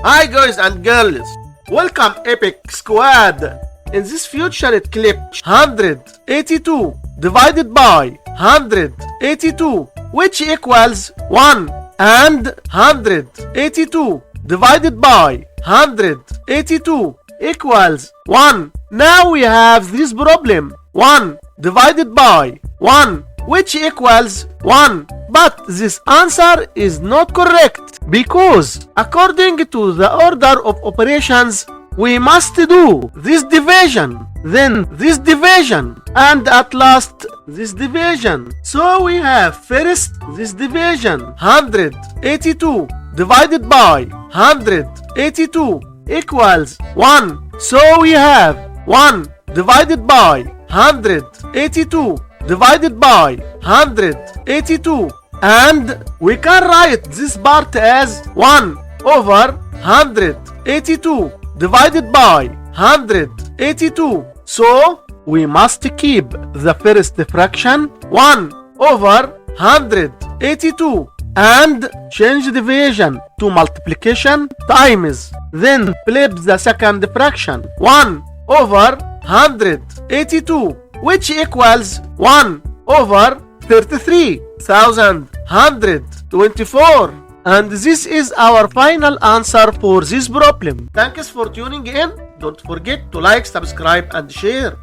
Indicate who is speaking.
Speaker 1: Hi guys and girls, welcome Epic Squad. In this future clip, 182 divided by 182, which equals 1, and 182 divided by 182 equals 1. Now we have this problem, 1 divided by 1, which equals 1. But this answer is not correct because according to the order of operations, we must do this division, then this division, and at last this division. So we have first this division, 182 divided by 182 equals 1. So we have 1 divided by 182 divided by 182, and we can write this part as 1 over 182 divided by 182. So we must keep the first fraction 1 over 182 and change division to multiplication times, then flip the second fraction 1 over 182, which equals 1 over 33,124. And this is our final answer for this problem. Thanks for tuning in. Don't forget to like, subscribe and share.